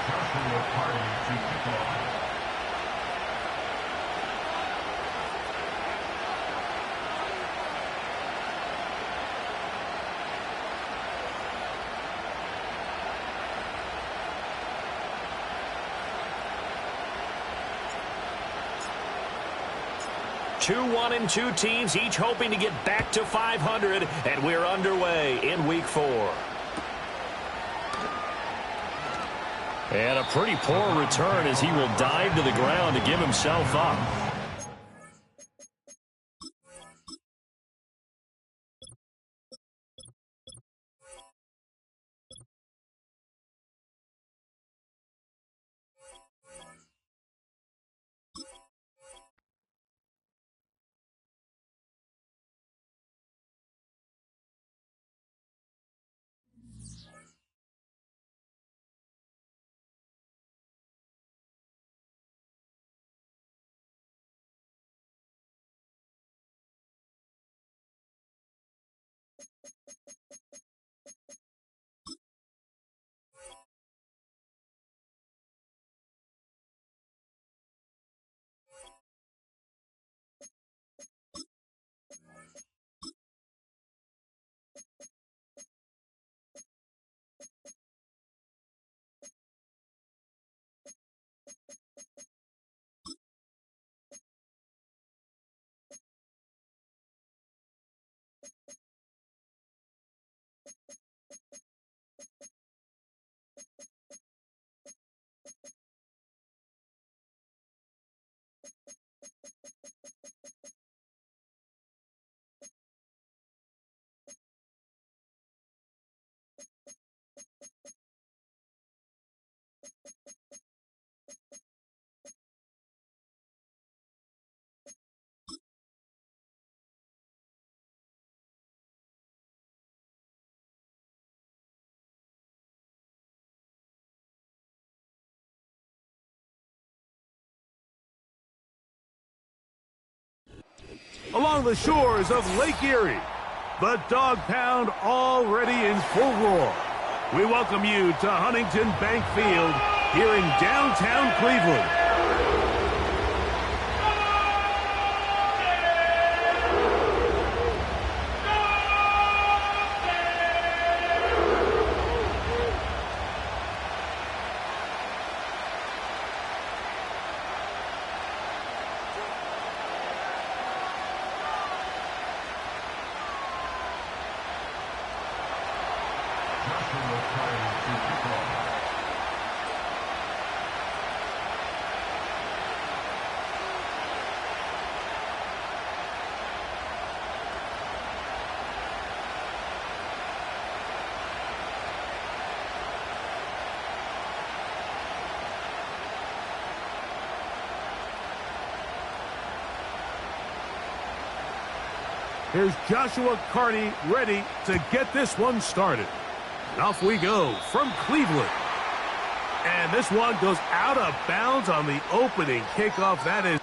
Joshua Party to kick off. Two 1-2 teams, each hoping to get back to 500, and we're underway in Week 4. And a pretty poor return as he will dive to the ground to give himself up. Along the shores of Lake Erie, the Dog Pound already in full roar. We welcome you to Huntington Bank Field here in downtown Cleveland. Joshua Party to kick off. Here's Joshua Carney ready to get this one started. And off we go from Cleveland. And this one goes out of bounds on the opening kickoff. That is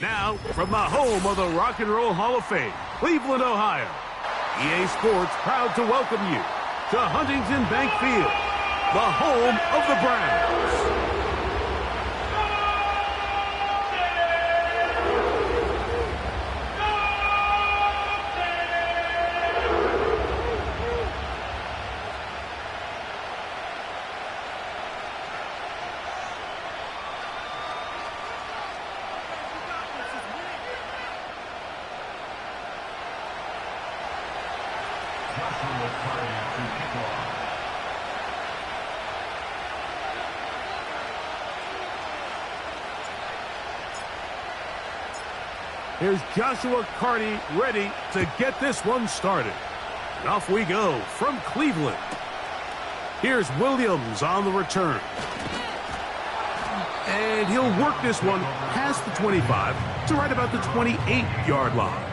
Now, from the home of the Rock and Roll Hall of Fame, Cleveland, Ohio, EA Sports proud to welcome you to Huntington Bank Field, the home of the Browns. Joshua Party to kick off. Here's Joshua Carty ready to get this one started. And off we go from Cleveland. Here's Williams on the return. And he'll work this one past the 25 to right about the 28-yard line.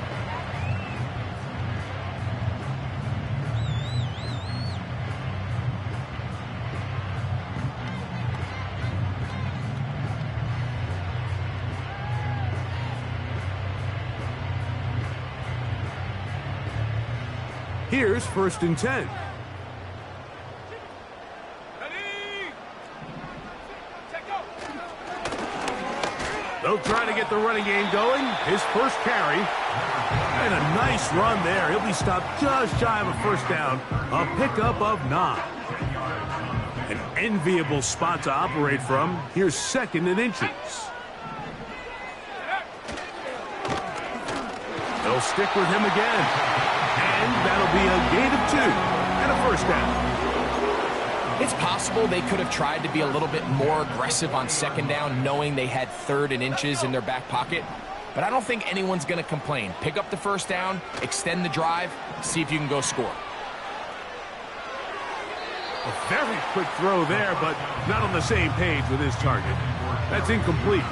Here's 1st and 10. They'll try to get the running game going. His first carry. And a nice run there. He'll be stopped just shy of a first down. A pickup of 9. An enviable spot to operate from. Here's 2nd and inches. They'll stick with him again. And that'll be a gain of 2 and a first down. It's possible they could have tried to be a little bit more aggressive on 2nd down, knowing they had 3rd and inches in their back pocket. But I don't think anyone's going to complain. Pick up the first down, extend the drive, see if you can go score. A very quick throw there, but not on the same page with his target. That's incomplete.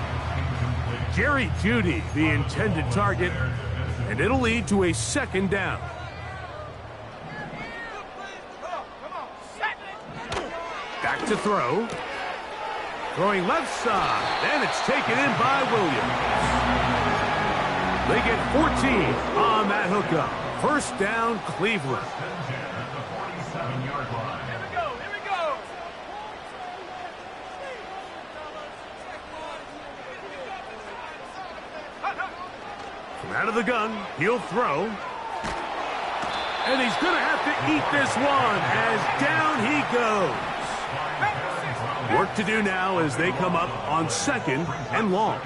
Jerry Jeudy, the intended target, and it'll lead to a 2nd down. Back to throw. Throwing left side, and it's taken in by Williams. They get 14 on that hookup. First down, Cleveland. At the 47-yard line. Here we go. From out of the gun, he'll throw. And he's going to have to eat this one as down he goes. Work to do now as they come up on 2nd and long.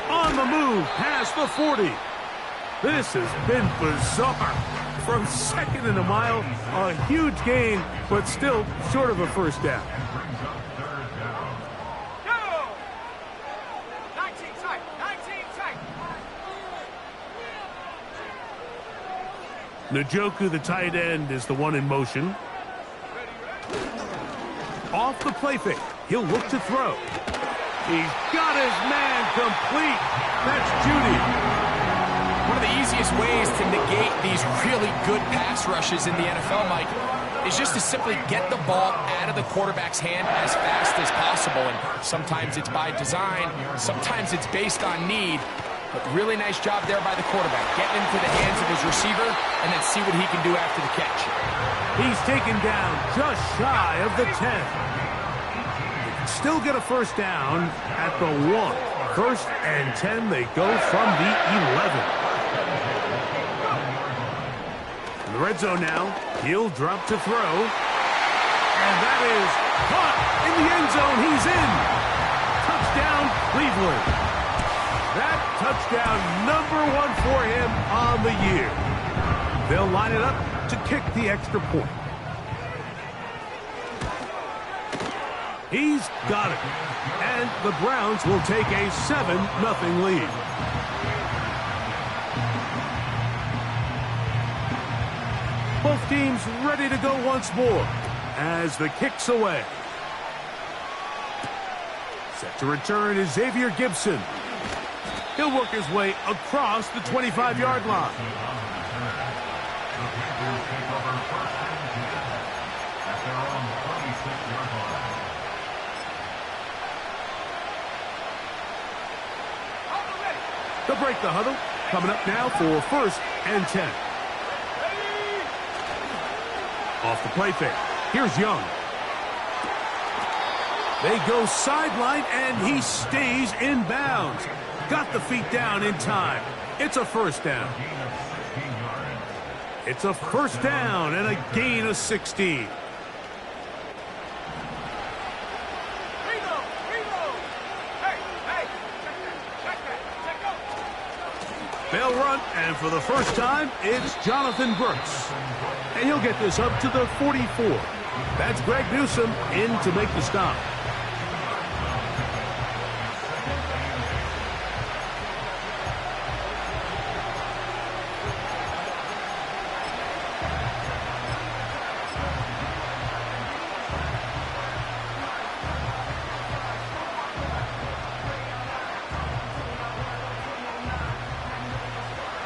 On the move past the 40. This has been bizarre. From 2nd and a mile, a huge gain, but still short of a first down. Brings up 3rd down. Go! 19 tight. 19 tight. Njoku, the tight end, is the one in motion. Off the play fake. He'll look to throw. He's got his man complete. That's Jeudy. One of the easiest ways to negate these really good pass rushes in the NFL, Mike, is just to simply get the ball out of the quarterback's hand as fast as possible. And sometimes it's by design, sometimes it's based on need. But really nice job there by the quarterback, getting into the hands of his receiver and then see what he can do after the catch. He's taken down just shy of the 10. They can still get a first down at the 1. 1st and 10, they go from the 11. In the red zone now, he'll drop to throw. And that is caught in the end zone. He's in. Touchdown, Cleveland. That touchdown, #1 for him on the year. They'll line it up to kick the extra point. He's got it. And the Browns will take a 7-0 lead. Both teams ready to go once more as the kick's away. Set to return is Xavier Gibson. He'll work his way across the 25-yard line. The Panthers take over 1st and 10 at their own 26-yard line. They'll break the huddle. Coming up now for 1st and 10. Off the play fake. Here's Young. They go sideline, and he stays in bounds. Got the feet down in time. It's a 1st down. It's a 1st down and a gain of 16. They'll run, and for the first time, it's Jonathan Brooks. And he'll get this up to the 44. That's Greg Newsome in to make the stop.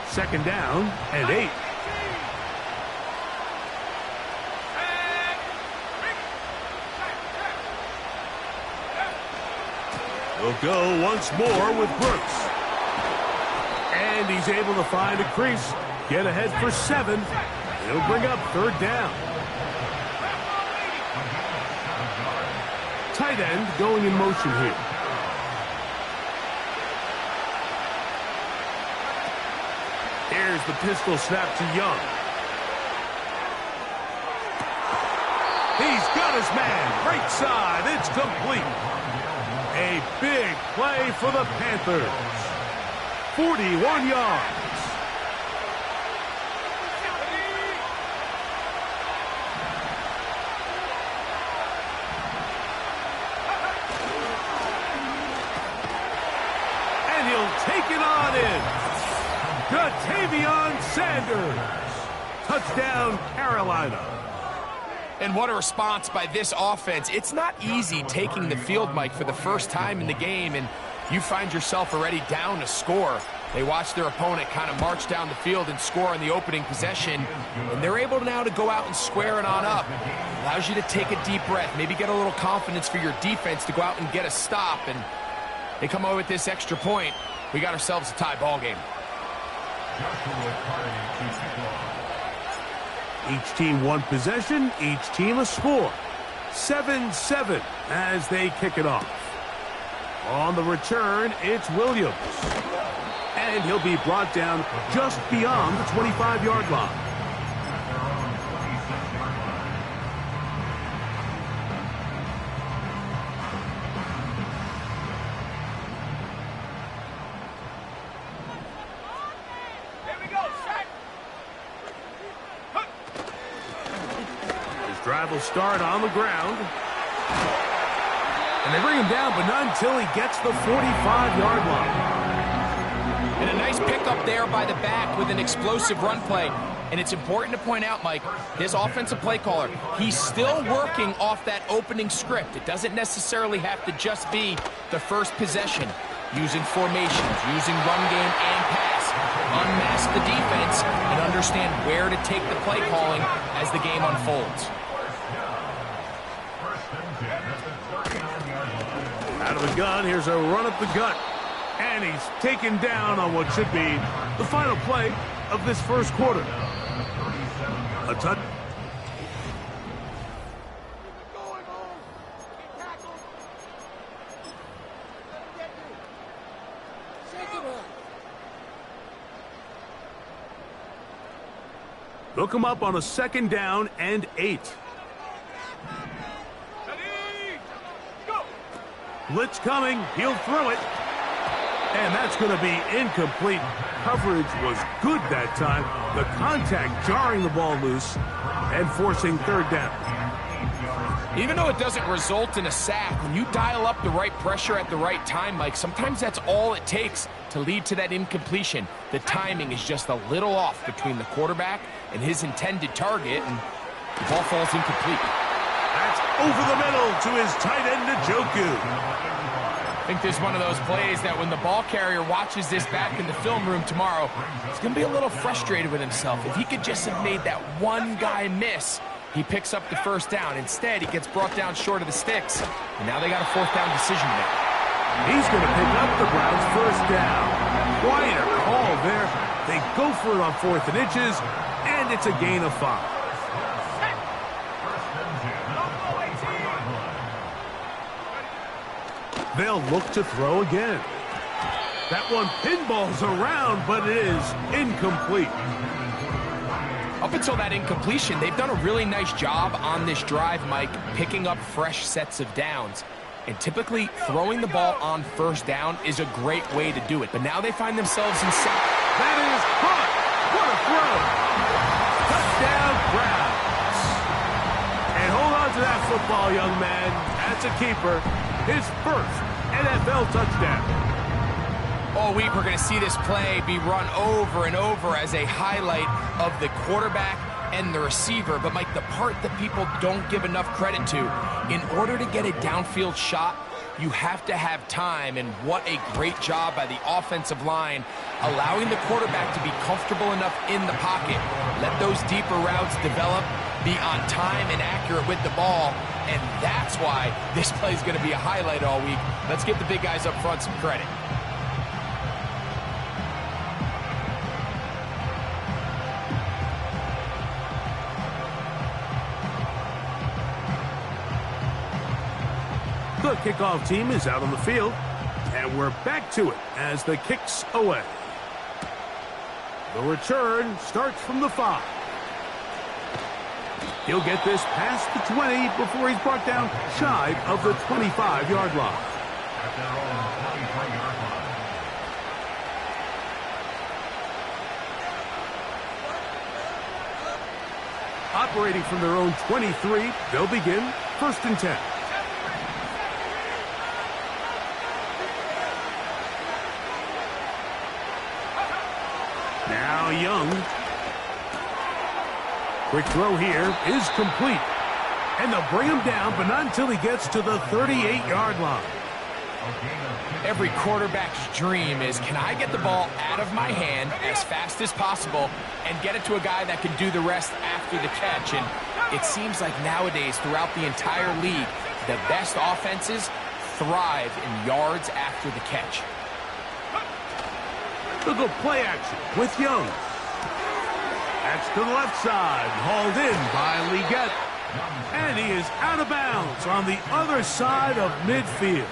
Second down and 8. We'll go once more with Brooks. And he's able to find a crease. Get ahead for 7. He'll bring up 3rd down. Tight end going in motion here. Here's the pistol snap to Young. He's got his man. Right side. It's complete. A big play for the Panthers. 41 yards. And he'll take it on in. Ja'Tavion Sanders. Touchdown, Carolina. And what a response by this offense. It's not easy taking the field, Mike, for the first time in the game, and you find yourself already down a score. They watch their opponent kind of march down the field and score on the opening possession, and they're able now to go out and square it on up. Allows you to take a deep breath, maybe get a little confidence for your defense to go out and get a stop, and they come away with this extra point. We got ourselves a tie ball game. Each team one possession, each team a score. 7-7 as they kick it off. On the return, it's Williams. And he'll be brought down just beyond the 25-yard line. Drive will start on the ground. And they bring him down, but not until he gets the 45-yard line. And a nice pickup there by the back with an explosive run play. And it's important to point out, Mike, this offensive play caller, he's still working off that opening script. It doesn't necessarily have to just be the first possession. Using formations, using run game and pass. Unmask the defense and understand where to take the play calling as the game unfolds. Out of the gun, here's a run up the gut. And he's taken down on what should be the final play of this first quarter. A touch. They'll come up on a 2nd down and 8. Blitz coming. He'll throw it. And that's going to be incomplete. Coverage was good that time. The contact jarring the ball loose and forcing 3rd down. Even though it doesn't result in a sack, when you dial up the right pressure at the right time, Mike, sometimes that's all it takes to lead to that incompletion. The timing is just a little off between the quarterback and his intended target, and the ball falls incomplete. That's over the middle to his tight end, Njoku. I think this is one of those plays that when the ball carrier watches this back in the film room tomorrow, he's going to be a little frustrated with himself. If he could just have made that one guy miss, he picks up the 1st down. Instead, he gets brought down short of the sticks, and now they got a 4th down decision to make. He's going to pick up the Browns' first down. Quite a call there. They go for it on 4th and inches, and it's a gain of 5. They'll look to throw again. That one pinballs around, but it is incomplete. Up until that incompletion, they've done a really nice job on this drive, Mike, picking up fresh sets of downs. And typically, throwing the ball on 1st down is a great way to do it. But now they find themselves in 2nd. That is caught. What a throw. Touchdown, Browns. And hold on to that football, young man. That's a keeper. His first NFL touchdown. All week, we're going to see this play be run over and over as a highlight of the quarterback and the receiver. But, Mike, the part that people don't give enough credit to, in order to get a downfield shot, you have to have time, and what a great job by the offensive line, allowing the quarterback to be comfortable enough in the pocket. Let those deeper routes develop, be on time and accurate with the ball, and that's why this play is going to be a highlight all week. Let's give the big guys up front some credit. The kickoff team is out on the field, and we're back to it as the kick's away. The return starts from the 5. He'll get this past the 20 before he's brought down shy of the 25-yard line. At their own 23-yard line. Operating from their own 23, they'll begin 1st and 10. Now Young. Quick throw here is complete. And they'll bring him down, but not until he gets to the 38-yard line. Every quarterback's dream is, can I get the ball out of my hand as fast as possible and get it to a guy that can do the rest after the catch? And it seems like nowadays, throughout the entire league, the best offenses thrive in yards after the catch. Look at play action with Young. That's to the left side, hauled in by Leggett. And he is out of bounds on the other side of midfield.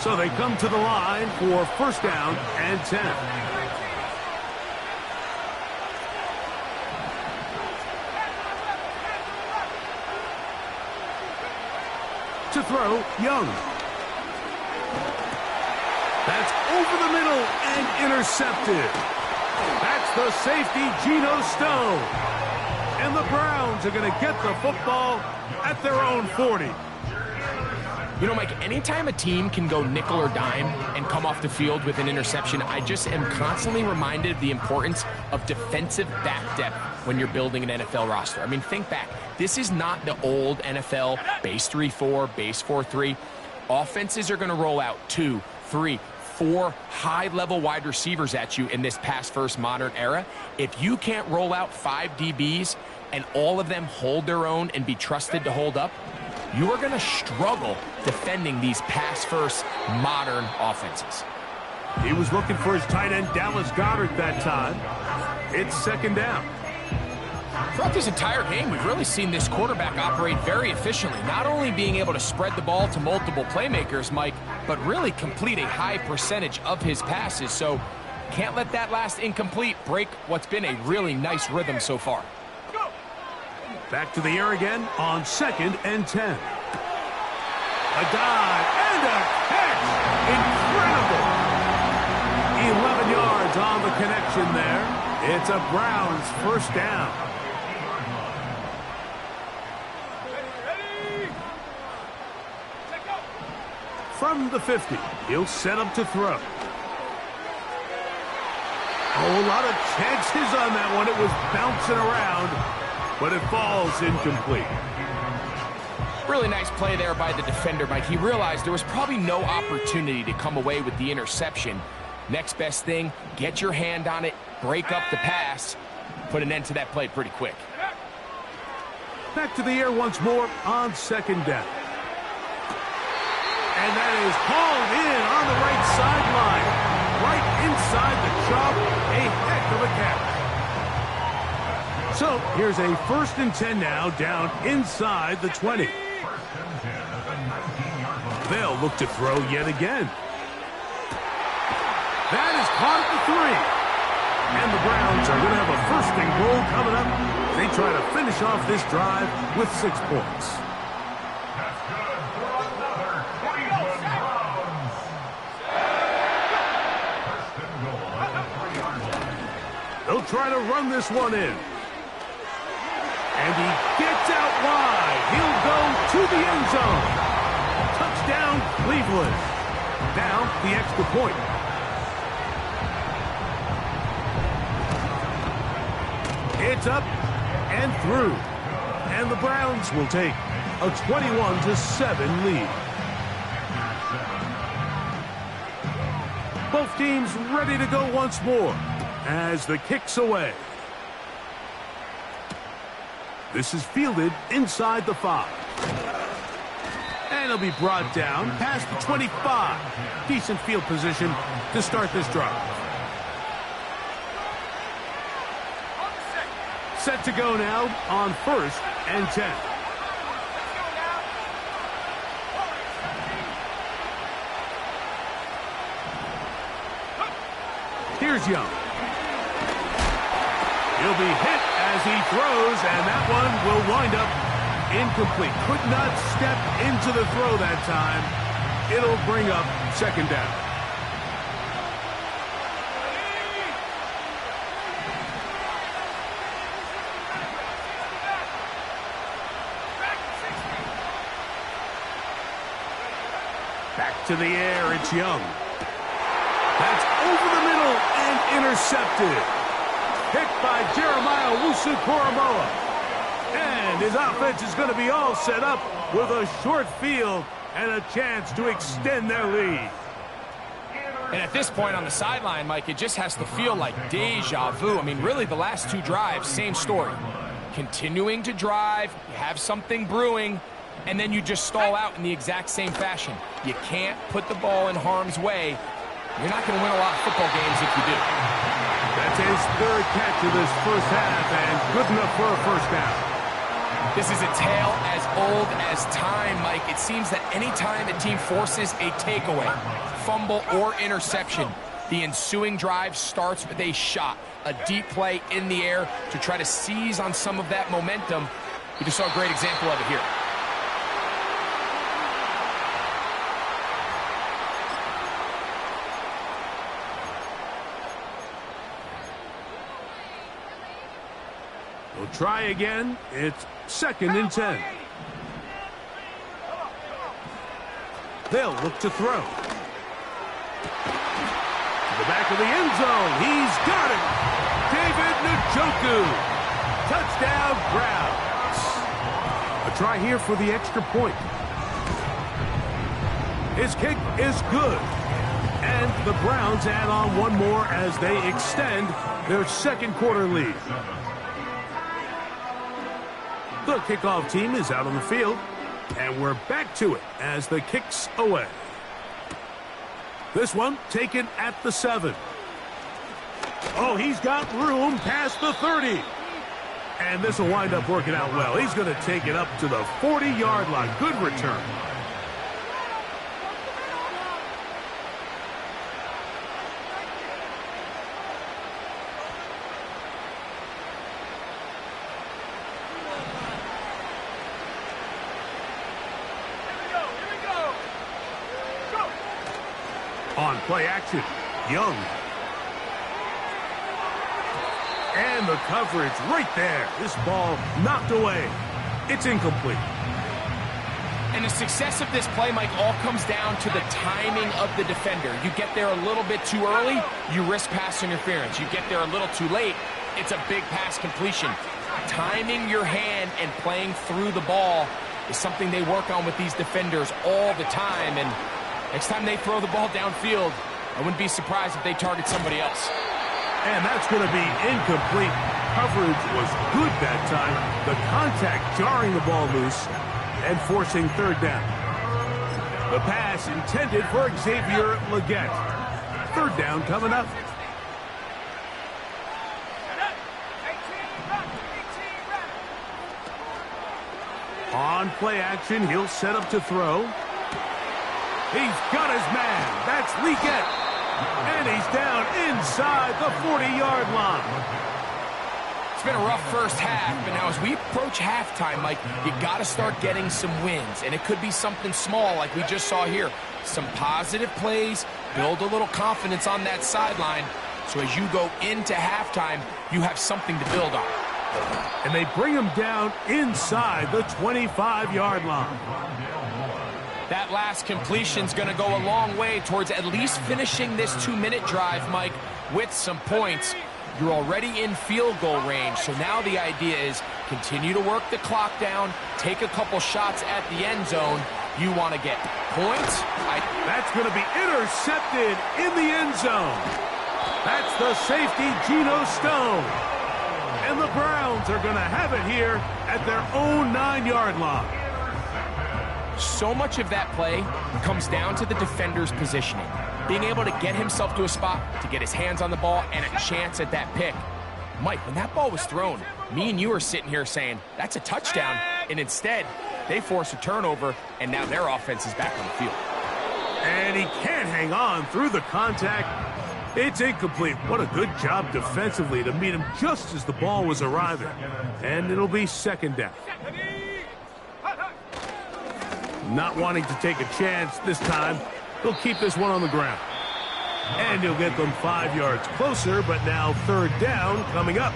So they come to the line for 1st down and 10. To throw, Young. That's over the middle and intercepted. That's the safety, Geno Stone. And the Browns are going to get the football at their own 40. You know, Mike, anytime a team can go nickel or dime and come off the field with an interception, I just am constantly reminded of the importance of defensive back depth when you're building an NFL roster. I mean, think back. This is not the old NFL base 3-4, base 4-3. Offenses are going to roll out 2, 3, 4 high-level wide receivers at you in this pass-first modern era. If you can't roll out 5 DBs and all of them hold their own and be trusted to hold up, you are going to struggle defending these pass-first modern offenses. He was looking for his tight end, Dallas Goedert, that time. It's 2nd down. Throughout this entire game, we've really seen this quarterback operate very efficiently, not only being able to spread the ball to multiple playmakers, Mike, but really complete a high percentage of his passes. So can't let that last incomplete break what's been a really nice rhythm so far. Back to the air again on 2nd and 10. A dive and a catch. Incredible. 11 yards on the connection there. It's a Browns 1st down. From the 50, he'll set up to throw. Oh, a lot of chances on that one. It was bouncing around, but it falls incomplete. Really nice play there by the defender, Mike. He realized there was probably no opportunity to come away with the interception. Next best thing, get your hand on it, break up the pass, put an end to that play pretty quick. Back to the air once more on 2nd down. And that is hauled in on the right sideline. Right inside the chalk. A heck of a catch. So here's a 1st and 10 now, down inside the 20. They'll look to throw yet again. That is caught at the 3. And the Browns are going to have a 1st and goal coming up. They try to finish off this drive with 6 points. They'll try to run this one in. And he gets out wide. He'll go to the end zone. Touchdown, Cleveland. Now the extra point. It's up and through. And the Browns will take a 21-7 lead. Both teams ready to go once more as the kick's away. This is fielded inside the 5. And it'll be brought down past the 25. Decent field position to start this drive. Set to go now on 1st and 10. Here's Young. He'll be hit as he throws, and that one will wind up incomplete. Could not step into the throw that time. It'll bring up 2nd down. Back to the air, it's Young. That's over the middle and intercepted. Picked by Jeremiah Owusu-Koramoah. And his offense is going to be all set up with a short field and a chance to extend their lead. And at this point on the sideline, Mike, it just has to feel like deja vu. I mean, really, the last 2 drives, same story. Continuing to drive, you have something brewing, and then you just stall out in the exact same fashion. You can't put the ball in harm's way. You're not going to win a lot of football games if you do. That's his 3rd catch of this 1st half, and good enough for a 1st down. This is a tale as old as time, Mike. It seems that any time a team forces a takeaway, fumble, or interception, the ensuing drive starts with a shot, a deep play in the air to try to seize on some of that momentum. We just saw a great example of it here. We'll try again. It's 2nd and 10. They'll look to throw. To the back of the end zone. He's got it. David Njoku. Touchdown, Browns. A try here for the extra point. His kick is good. And the Browns add on one more as they extend their 2nd quarter lead. The kickoff team is out on the field, and we're back to it as the kick's away. This one taken at the 7. Oh, he's got room past the 30. And this will wind up working out well. He's going to take it up to the 40-yard line. Good return. On play action, Young. And the coverage right there. This ball knocked away. It's incomplete. And the success of this play, Mike, all comes down to the timing of the defender. You get there a little bit too early, you risk pass interference. You get there a little too late, it's a big pass completion. Timing your hand and playing through the ball is something they work on with these defenders all the time. And next time they throw the ball downfield, I wouldn't be surprised if they target somebody else. And that's going to be incomplete. Coverage was good that time. The contact jarring the ball loose and forcing 3rd down. The pass intended for Xavier Legette. Third down coming up. 18 run. 18 run. On play action, he'll set up to throw. He's got his man. That's Legette. And he's down inside the 40-yard line. It's been a rough first half, but now as we approach halftime, Mike, you got to start getting some wins. And it could be something small like we just saw here. Some positive plays, build a little confidence on that sideline. So as you go into halftime, you have something to build on. And they bring him down inside the 25-yard line. That last completion's going to go a long way towards at least finishing this 2-minute drive, Mike, with some points. You're already in field goal range, so now the idea is continue to work the clock down, take a couple shots at the end zone. You want to get points. That's going to be intercepted in the end zone. That's the safety, Geno Stone. And the Browns are going to have it here at their own 9-yard line. So much of that play comes down to the defender's positioning. Being able to get himself to a spot, to get his hands on the ball, and a chance at that pick. Mike, when that ball was thrown, me and you are sitting here saying, that's a touchdown, and instead, they force a turnover, and now their offense is back on the field. And he can't hang on through the contact. It's incomplete. What a good job defensively to meet him just as the ball was arriving. And it'll be second down. Not wanting to take a chance this time, he'll keep this one on the ground. And he'll get them 5 yards closer, but now third down coming up.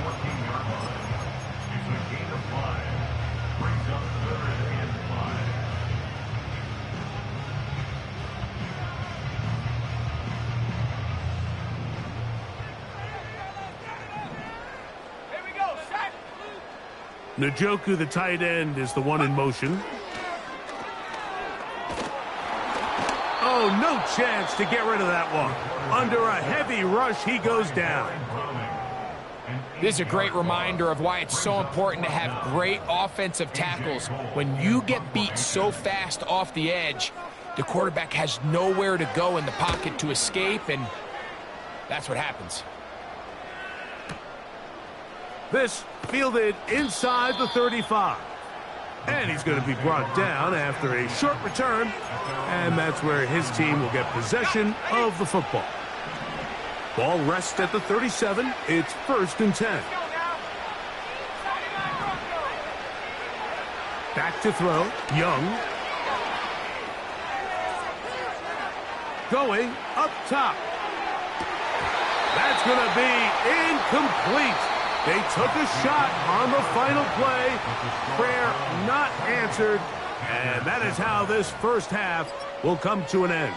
Here we go. Set. Njoku, the tight end, is the one in motion. Oh, no chance to get rid of that one. Under a heavy rush, he goes down. This is a great reminder of why it's so important to have great offensive tackles. When you get beat so fast off the edge, the quarterback has nowhere to go in the pocket to escape, and that's what happens. This fielded inside the 35. And he's going to be brought down after a short return. And that's where his team will get possession of the football. Ball rests at the 37. It's 1st and 10. Back to throw. Young. Going up top. That's going to be incomplete. They took a shot on the final play. Prayer not answered. And that is how this first half will come to an end.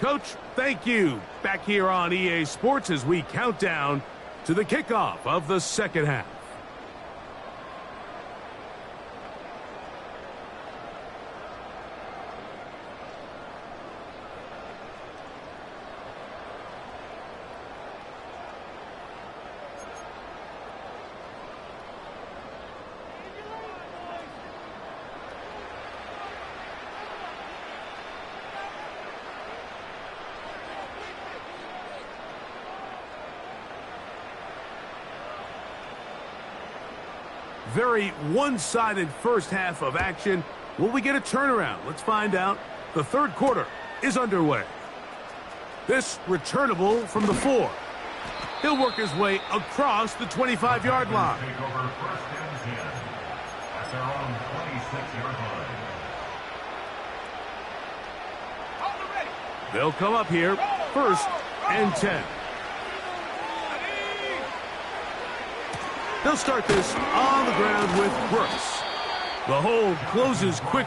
Coach, thank you. Back here on EA Sports as we count down to the kickoff of the second half. Very one-sided first half of action. Will we get a turnaround? Let's find out. The third quarter is underway. This returnable from the 4. He'll work his way across the 25-yard line. Take over 1st and 10 at their own 26-yard line. Hold it ready. They'll come up here, 1st and 10. They'll start this on the ground with Brooks. The hold closes quick.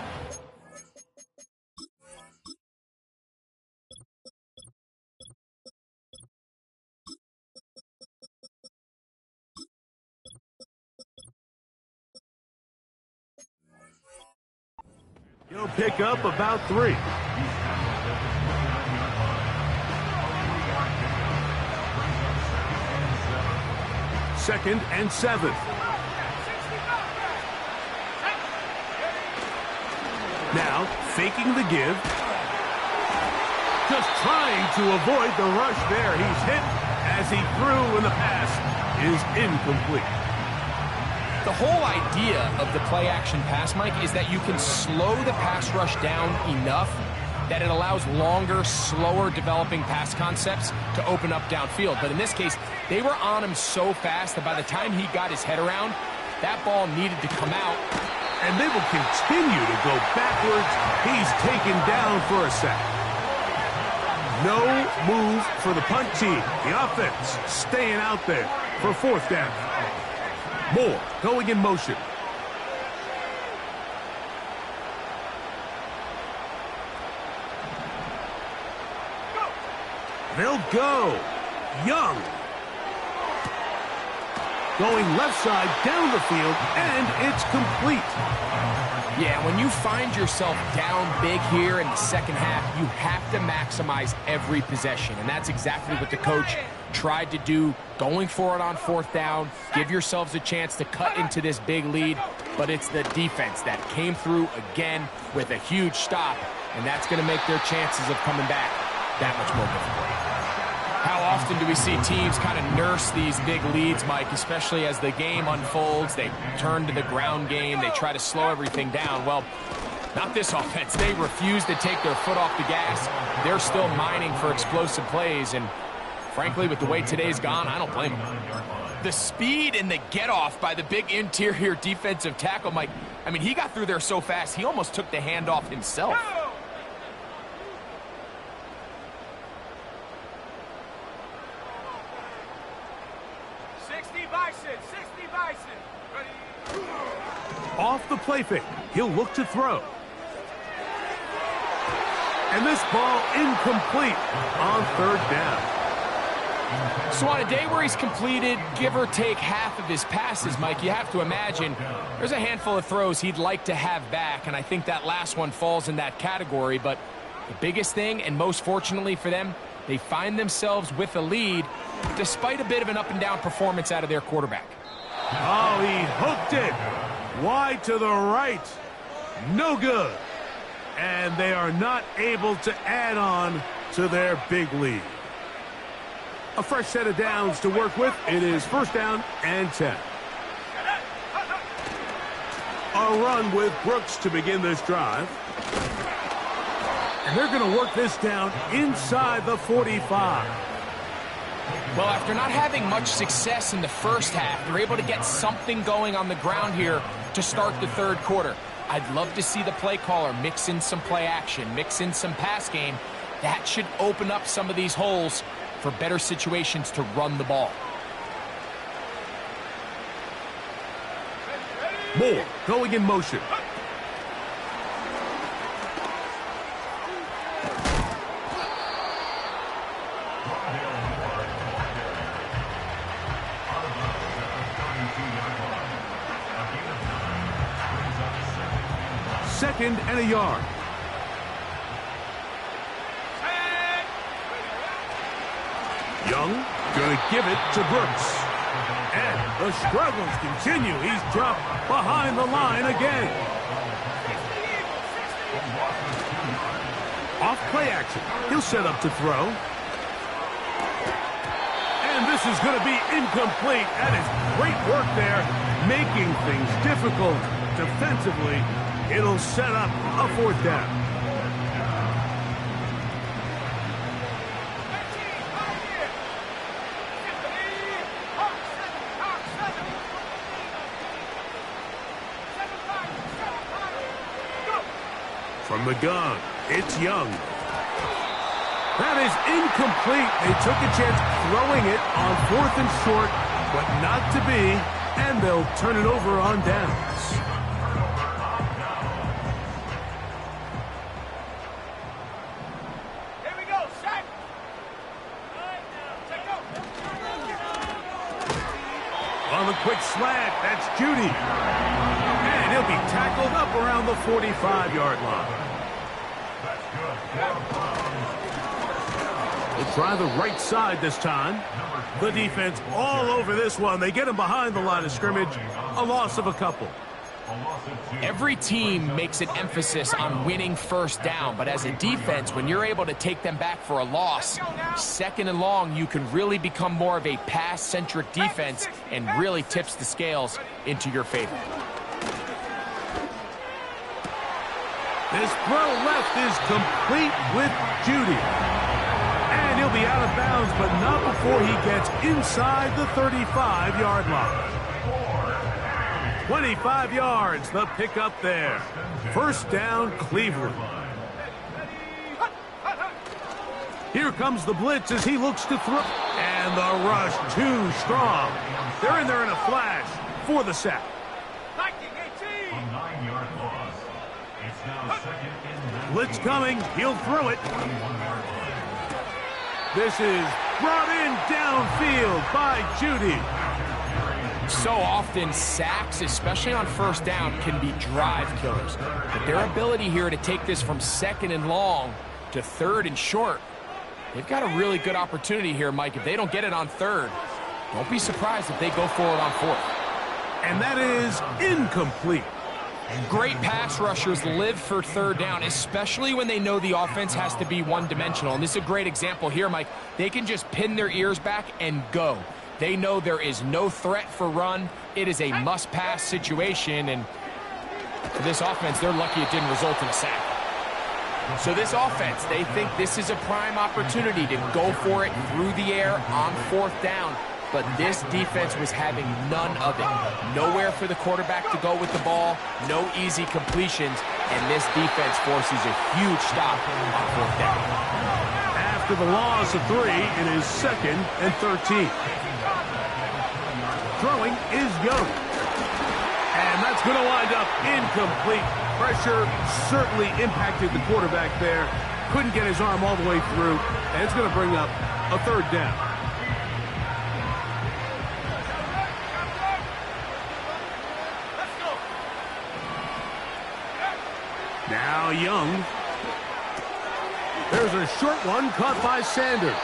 He'll pick up about 3. Second and 7. Now, faking the give. Just trying to avoid the rush there. He's hit as he threw, and the pass is incomplete. The whole idea of the play-action pass, Mike, is that you can slow the pass rush down enough that it allows longer, slower developing pass concepts to open up downfield. But in this case, they were on him so fast that by the time he got his head around, that ball needed to come out. And they will continue to go backwards. He's taken down for a sack. No move for the punt team. The offense staying out there for 4th down. Moore going in motion. They'll go. Young. Going left side down the field, and it's complete. Yeah, when you find yourself down big here in the second half, you have to maximize every possession. And that's exactly what the coach tried to do, going for it on 4th down. Give yourselves a chance to cut into this big lead. But it's the defense that came through again with a huge stop. And that's going to make their chances of coming back that much more difficult. How often do we see teams kind of nurse these big leads, Mike, especially as the game unfolds? They turn to the ground game. They try to slow everything down. Well, not this offense. They refuse to take their foot off the gas. They're still mining for explosive plays. And frankly, with the way today's gone, I don't blame them. The speed and the get-off by the big interior defensive tackle, Mike, I mean, he got through there so fast, he almost took the handoff himself. 60 Bison. Ready? Off the play fake. He'll look to throw. And this ball incomplete on 3rd down. So on a day where he's completed, give or take half of his passes, Mike, you have to imagine there's a handful of throws he'd like to have back, and I think that last one falls in that category. But the biggest thing, and most fortunately for them, they find themselves with a lead despite a bit of an up-and-down performance out of their quarterback. Oh, he hooked it. Wide to the right. No good. And they are not able to add on to their big lead. A fresh set of downs to work with. It is 1st down and 10. A run with Brooks to begin this drive. And they're going to work this down inside the 45. Well, after not having much success in the first half, they're able to get something going on the ground here to start the 3rd quarter. I'd love to see the play caller mix in some play action, mix in some pass game. That should open up some of these holes for better situations to run the ball. Moore going in motion. Second and a yard. Young going to give it to Brooks. And the struggles continue. He's dropped behind the line again. Off play action. He'll set up to throw. And this is going to be incomplete. That is great work there, making things difficult defensively. It'll set up a 4th down. From the gun, it's Young. That is incomplete. They took a chance throwing it on 4th and short, but not to be, and they'll turn it over on downs. Here we go, set. On the quick slant, that's Judy. And he'll be tackled tackled up around the 45-yard line. We'll try the right side this time. The defense all over this one. They get him behind the line of scrimmage. A loss of a couple. Every team makes an emphasis on winning first down, but as a defense, when you're able to take them back for a loss, second and long, you can really become more of a pass-centric defense and really tips the scales into your favor. This throw left is complete with Judy. And he'll be out of bounds, but not before he gets inside the 35-yard line. 25 yards, the pickup there. First down, Cleveland. Here comes the blitz as he looks to throw. And the rush too strong. They're in there in a flash for the sack. Blitz coming. He'll throw it. This is brought in downfield by Judy. So often, sacks, especially on first down, can be drive killers. But their ability here to take this from second and long to third and short, they've got a really good opportunity here, Mike. If they don't get it on third, don't be surprised if they go for it on fourth. And that is incomplete. Great pass rushers live for third down, especially when they know the offense has to be one-dimensional. And this is a great example here, Mike. They can just pin their ears back and go. They know there is no threat for run. It is a must-pass situation, and for this offense, they're lucky it didn't result in a sack. So this offense, they think this is a prime opportunity to go for it through the air on fourth down, but this defense was having none of it. Nowhere for the quarterback to go with the ball, no easy completions, and this defense forces a huge stop on fourth down. After the loss of 3, it is 2nd and 13. Throwing is Young. And that's going to wind up incomplete. Pressure certainly impacted the quarterback there. Couldn't get his arm all the way through. And it's going to bring up a third down. Now Young. There's a short one caught by Sanders.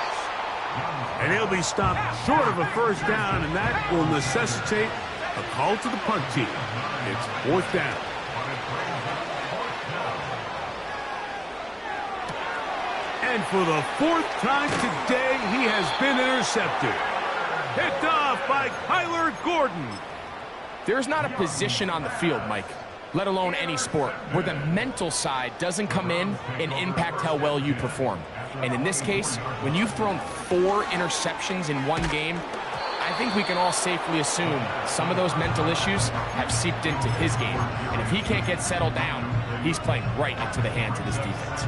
And he'll be stopped short of a first down, and that will necessitate a call to the punt team. It's fourth down. And for the 4th time today, he has been intercepted. Picked off by Kyler Gordon. There's not a position on the field, Mike, let alone any sport, where the mental side doesn't come in and impact how well you perform. And in this case, when you've thrown 4 interceptions in one game, I think we can all safely assume some of those mental issues have seeped into his game. And if he can't get settled down, he's playing right into the hands of this defense.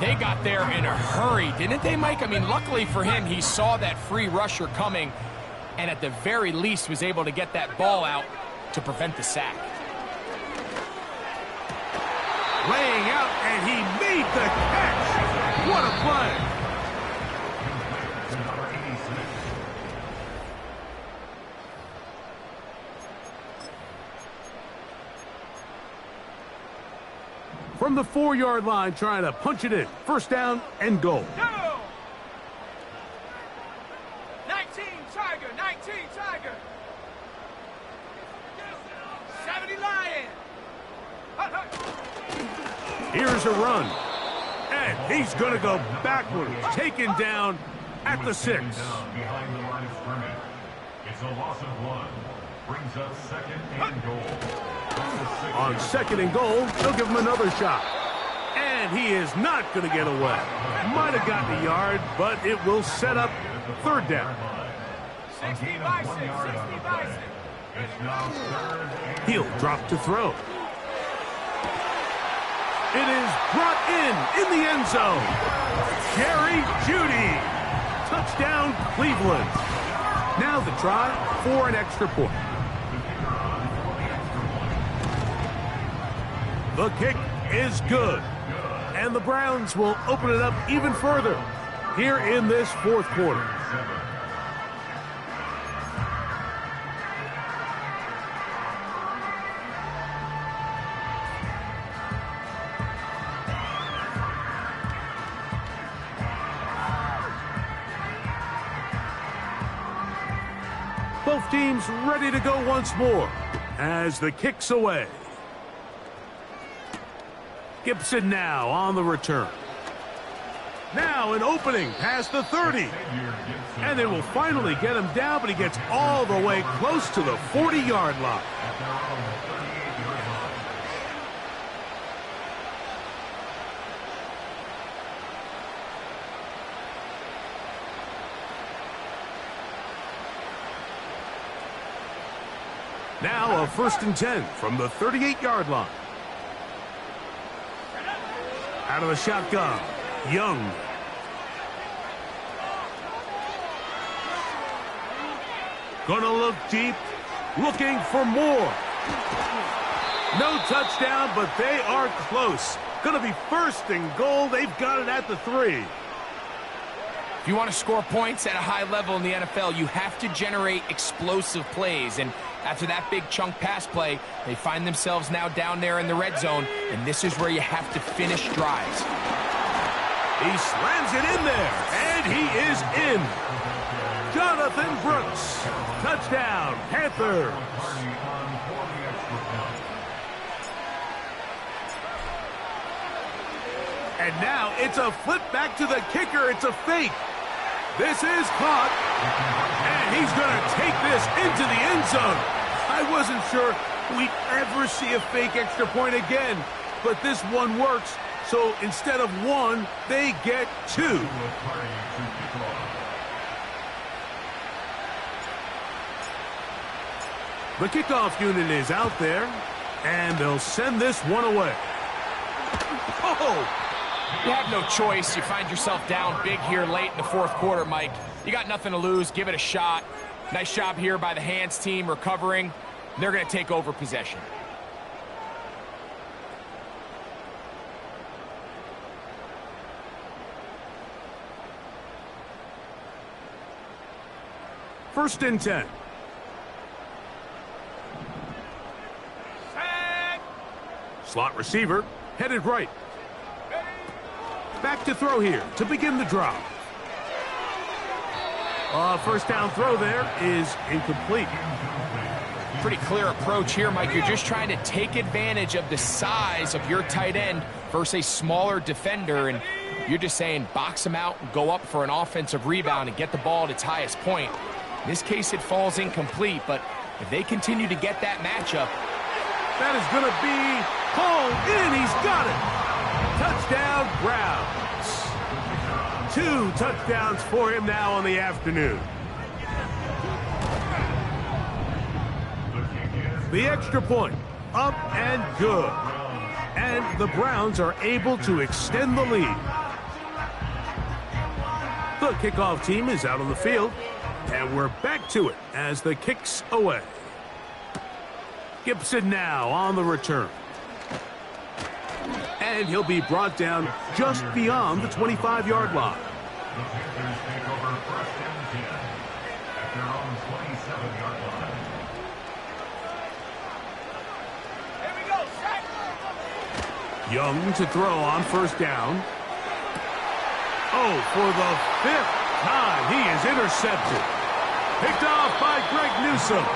They got there in a hurry, didn't they, Mike? I mean, luckily for him, he saw that free rusher coming and at the very least was able to get that ball out to prevent the sack. Laying out, and he made the catch. What a play. From the 4-yard line, trying to punch it in. First down and goal. 19 Tiger, 19 Tiger. 70 Lion. Here's a run. And he's going to go backwards. Taken down at the 6. Behind the line of scrimmage. It's a loss of 1. Brings up 2nd and goal. On 2nd and goal, they'll give him another shot. And he is not going to get away. Might have gotten a yard, but it will set up third down. 60 Bison, 60 Bison. It's now 3rd and He'll drop to throw. It is brought in the end zone. Jerry Jeudy. Touchdown, Cleveland. Now the try for an extra point. The kick is good. And the Browns will open it up even further here in this 4th quarter. team's ready to go once more as the kick's away. Gibson now on the return. Now an opening past the 30. And they will finally get him down, but he gets all the way close to the 40-yard line. Now a 1st and 10 from the 38-yard line. Out of the shotgun, Young. Gonna look deep, looking for more. No touchdown, but they are close. Gonna be 1st and goal. They've got it at the 3. If you want to score points at a high level in the NFL, you have to generate explosive plays. And after that big chunk pass play, they find themselves now down there in the red zone, and this is where you have to finish drives. He slams it in there, and he is in. Jonathan Brooks, touchdown, Panthers. And now it's a flip back to the kicker. It's a fake. This is caught, and he's going to take this into the end zone. I wasn't sure we'd ever see a fake extra point again, but this one works. So instead of 1, they get 2. The kickoff unit is out there, and they'll send this one away. Oh! You have no choice. You find yourself down big here late in the 4th quarter, Mike. You got nothing to lose. Give it a shot. Nice job here by the hands team recovering. They're going to take over possession. First and 10. Slot receiver headed right. Back to throw here to begin the drive. First down throw there is incomplete. Pretty clear approach here, Mike. You're just trying to take advantage of the size of your tight end versus a smaller defender, and you're just saying box him out and go up for an offensive rebound and get the ball at its highest point. In this case, it falls incomplete, but if they continue to get that matchup, that is going to be pulled in. He's got it. Touchdown, Browns. 2 touchdowns for him now on the afternoon. The extra point, up and good. And the Browns are able to extend the lead. The kickoff team is out on the field, and we're back to it as the kick's away. Gibson now on the return. And he'll be brought down just beyond the 25-yard line. The Panthers take over 1st and 10 at their own 27-yard line. Here we go, set. Young to throw on 1st down. Oh, for the 5th time, he is intercepted. Picked off by Greg Newsome.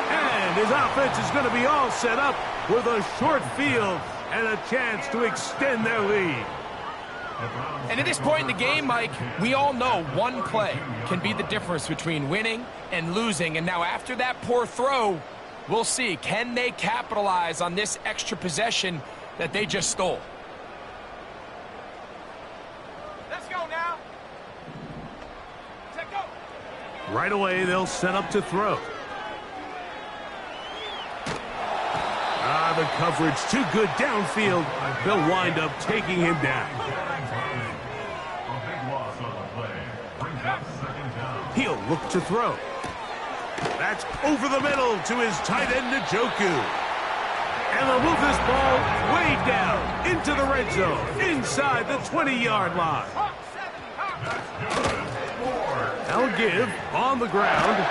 And his offense is going to be all set up with a short field and a chance to extend their lead. and at this point in the game, Mike, we all know one play can be the difference between winning and losing. And now after that poor throw, we'll see, can they capitalize on this extra possession that they just stole? Let's go now. Let's go. Right away, they'll set up to throw. The coverage too good downfield. They'll wind up taking him down. A big loss on the play. Brings up 2nd down. He'll look to throw. That's over the middle to his tight end, Njoku. And they'll move this ball way down into the red zone, inside the 20-yard line. They'll give on the ground.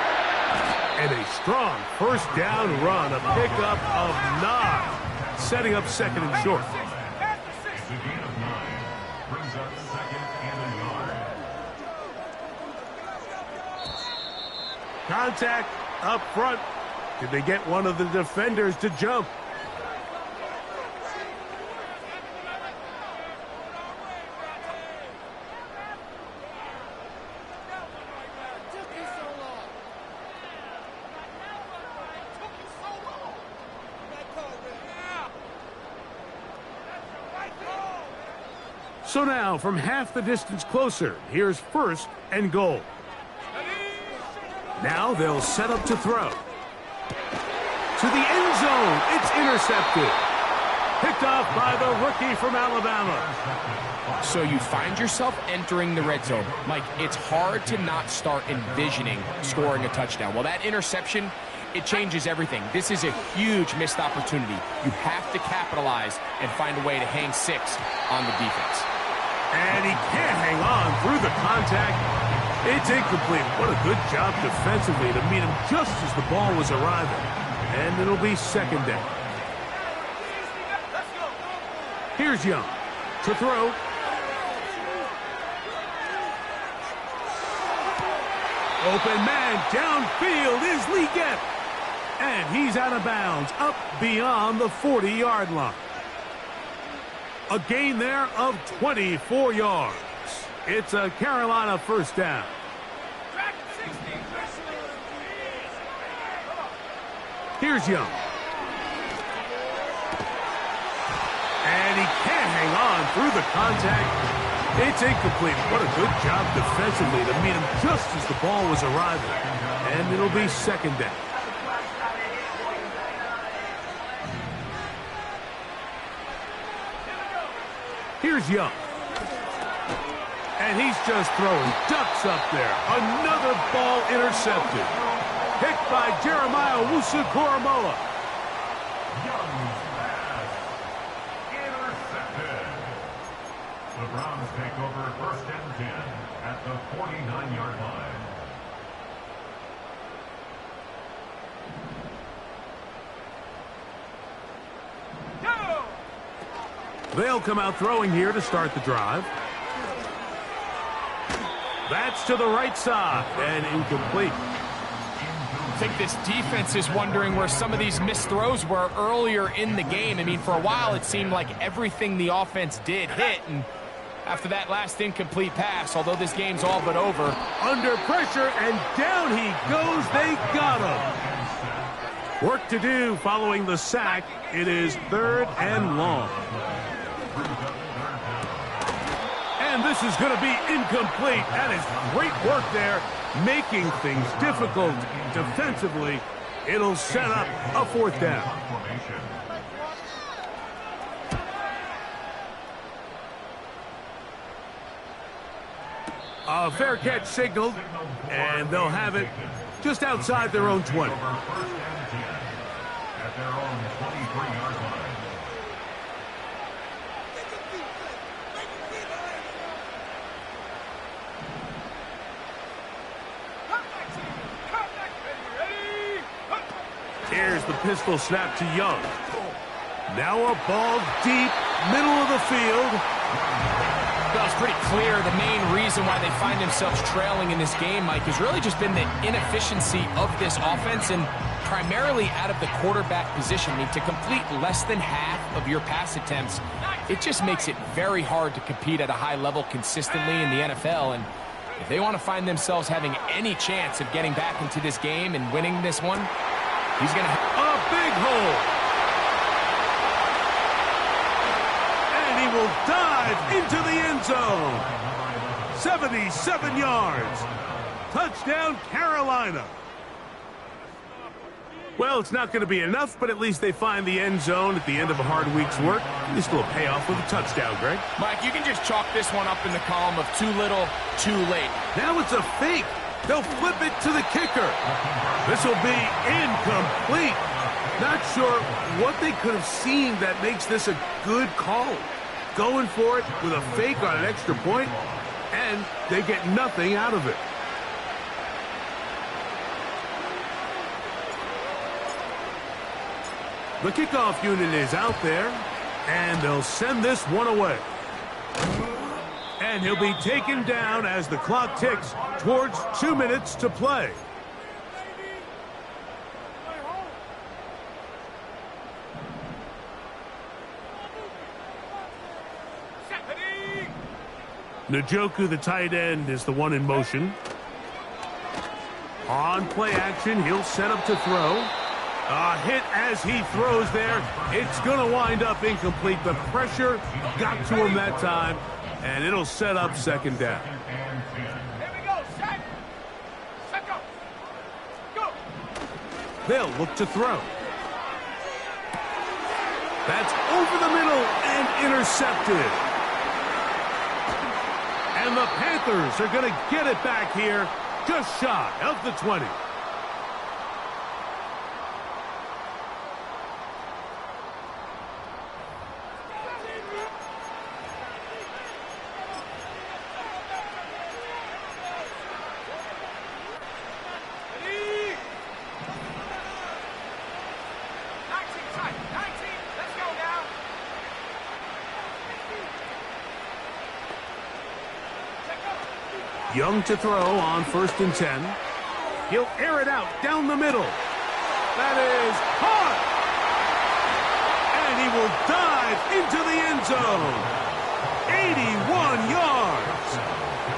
And a strong 1st down run, a pickup of 9, setting up 2nd and short. It's a gain of 9. Brings up 2nd and a yard. Contact up front. Did they get one of the defenders to jump? So now, from half the distance closer, here's 1st and goal. Now they'll set up to throw. To the end zone, it's intercepted. Picked off by the rookie from Alabama. So you find yourself entering the red zone. Mike, it's hard to not start envisioning scoring a touchdown. Well, that interception, it changes everything. This is a huge missed opportunity. You have to capitalize and find a way to hang 6 on the defense. And he can't hang on through the contact. It's incomplete. What a good job defensively to meet him just as the ball was arriving. And it'll be 2nd down. Here's Young to throw. Open man downfield is Legette. And he's out of bounds up beyond the 40-yard line. A gain there of 24 yards. It's a Carolina 1st down. Here's Young. And he can't hang on through the contact. It's incomplete. What a good job defensively to meet him just as the ball was arriving. And it'll be 2nd down. Here's Young. And he's just throwing ducks up there. Another ball intercepted. Picked by Jeremiah Owusu-Koramoah. Young's pass. Intercepted. The Browns take over 1st and 10 at the 49-yard line. They'll come out throwing here to start the drive. That's to the right side and incomplete. I think this defense is wondering where some of these missed throws were earlier in the game. I mean, for a while it seemed like everything the offense did hit, and after that last incomplete pass, although this game's all but over. Under pressure, and down he goes. They got him. Work to do following the sack. It is 3rd and long. And this is going to be incomplete. That is great work there, making things difficult defensively. It'll set up a 4th down. A fair catch signaled, and they'll have it just outside their own 20. At their own 23-yard line. Here's the pistol snap to Young. Now a ball deep, middle of the field. Well, it's pretty clear the main reason why they find themselves trailing in this game, Mike, has really just been the inefficiency of this offense and primarily out of the quarterback position. I mean, to complete less than half of your pass attempts, it just makes it very hard to compete at a high level consistently in the NFL. And if they want to find themselves having any chance of getting back into this game and winning this one, he's going to have a big hole. And he will dive into the end zone. 77 yards. Touchdown, Carolina. Well, it's not going to be enough, but at least they find the end zone at the end of a hard week's work. At least a little payoff with a touchdown, Greg. Mike, you can just chalk this one up in the column of too little, too late. Now it's a fake. They'll flip it to the kicker. This will be incomplete. Not sure what they could have seen that makes this a good call. Going for it with a fake on an extra point, and they get nothing out of it. The kickoff unit is out there, and they'll send this one away. And he'll be taken down as the clock ticks towards 2 minutes to play. Njoku, the tight end, is the one in motion. On play action, he'll set up to throw. A hit as he throws there. It's going to wind up incomplete. The pressure got to him that time, and it'll set up second down. Here we go. Set. Set go. Go. They'll look to throw. That's over the middle and intercepted. And the Panthers are going to get it back here just shy of the 20. Young to throw on 1st and 10. He'll air it out down the middle. That is caught. And he will dive into the end zone. 81 yards.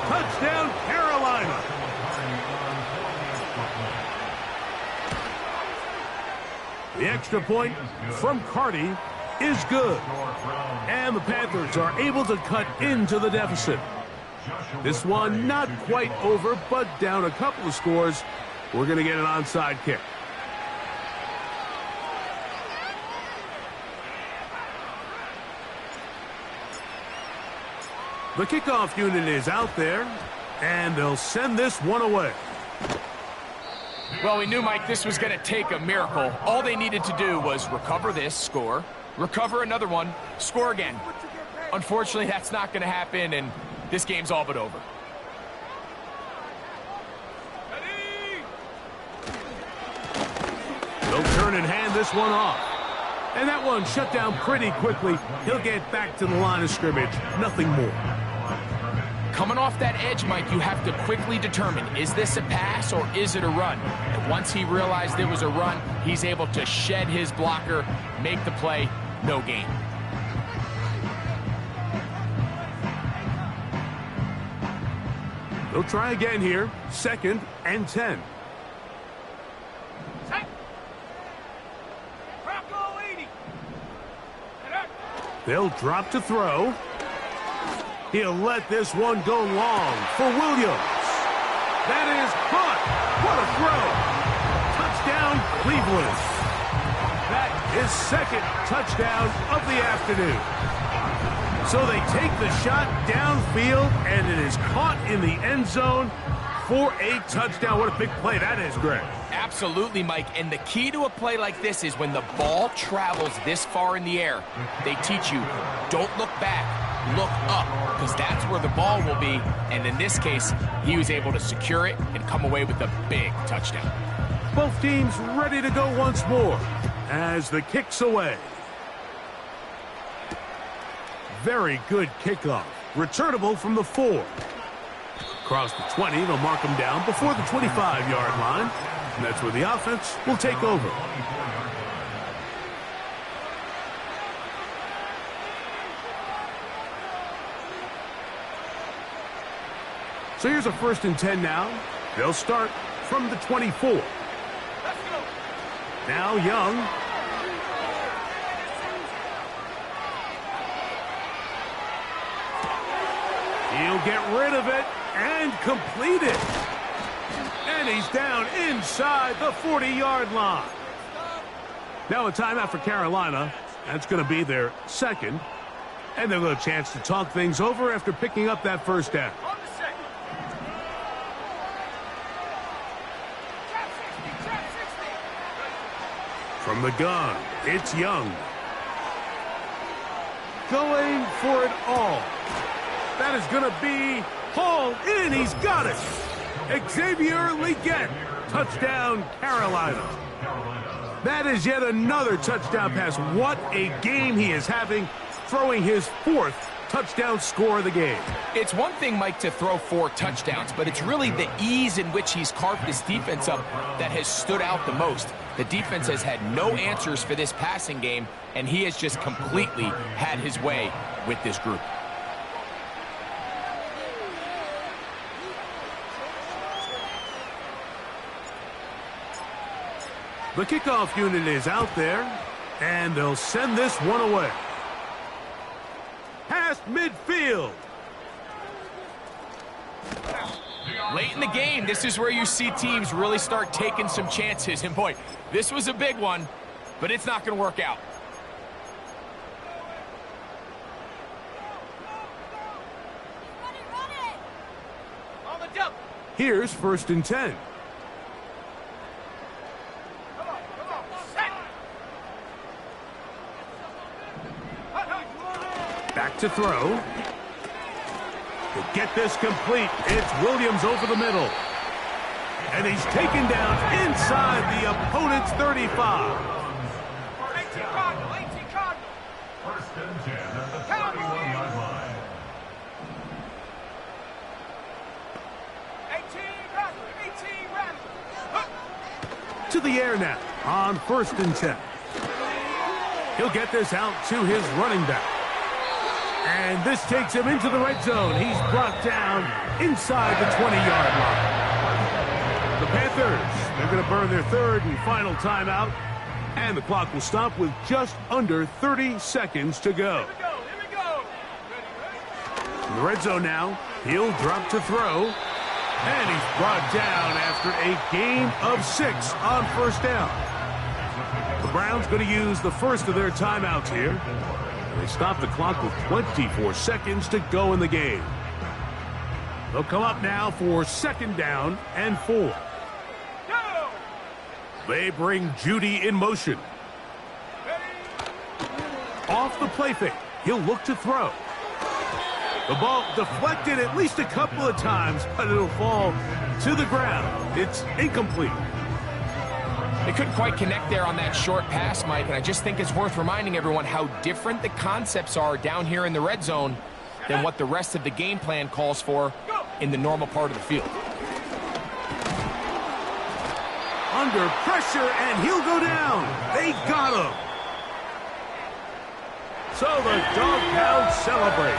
Touchdown, Carolina. The extra point from Carty is good. And the Panthers are able to cut into the deficit. This one not quite over, but down a couple of scores. We're going to get an onside kick. The kickoff unit is out there, and they'll send this one away. Well, we knew, Mike, this was going to take a miracle. All they needed to do was recover this, score, recover another one, score again. Unfortunately, that's not going to happen, and this game's all but over. They'll turn and hand this one off. And that one shut down pretty quickly. He'll get back to the line of scrimmage. Nothing more. Coming off that edge, Mike, you have to quickly determine, is this a pass or is it a run? And once he realized it was a run, he's able to shed his blocker, make the play, no gain. They'll try again here. 2nd and 10. Set. Bronco 80. They'll drop to throw. He'll let this one go long for Williams. That is caught. What a throw. Touchdown, Cleveland. That is 2nd touchdown of the afternoon. So they take the shot downfield, and it is caught in the end zone for a touchdown. What a big play that is, Greg. Absolutely, Mike. And the key to a play like this is when the ball travels this far in the air, they teach you, don't look back, look up, because that's where the ball will be. And in this case, he was able to secure it and come away with a big touchdown. Both teams ready to go once more as the kick's away. Very good kickoff. Returnable from the 4. Across the 20, they'll mark him down before the 25-yard line. And that's where the offense will take over. So here's a 1st and 10 now. They'll start from the 24. Let's go. Now Young. He'll get rid of it and complete it. And he's down inside the 40-yard line. Now a timeout for Carolina. That's going to be their 2nd. And they'll get a chance to talk things over after picking up that 1st down. On the 2nd. Trap 60. From the gun, it's Young. Going for it all. That is going to be hauled in. He's got it. Xavier Legette. Touchdown, Carolina. That is yet another touchdown pass. What a game he is having, throwing his 4th touchdown score of the game. It's one thing, Mike, to throw 4 touchdowns, but it's really the ease in which he's carved this defense up that has stood out the most. The defense has had no answers for this passing game, and he has just completely had his way with this group. The kickoff unit is out there, and they'll send this one away. Past midfield. Late in the game, this is where you see teams really start taking some chances. And boy, this was a big one, but it's not going to work out. On the jump. Here's 1st and 10. Come on. Set. Back to throw. To get this complete, it's Williams over the middle. And he's taken down inside the opponent's 35. 18 Cardinal. 18 Cardinal. 1st and 10 at the 31-yard line. 18 Cardinal. 18 Rams. To the air now on 1st and 10. He'll get this out to his running back. And this takes him into the red zone. He's brought down inside the 20-yard line. The Panthers, they're going to burn their 3rd and final timeout. And the clock will stop with just under 30 seconds to go. Here we go. In the red zone now, he'll drop to throw. And he's brought down after a gain of 6 on 1st down. The Browns going to use the first of their timeouts here. They stop the clock with 24 seconds to go in the game. They'll come up now for 2nd down and 4. Go. They bring Judy in motion. Off the play fake, he'll look to throw. The ball deflected at least a couple of times, but it'll fall to the ground. It's incomplete. They couldn't quite connect there on that short pass, Mike, and I just think it's worth reminding everyone how different the concepts are down here in the red zone than what the rest of the game plan calls for in the normal part of the field. Under pressure, and he'll go down. They got him. So the Dog Pound celebrate.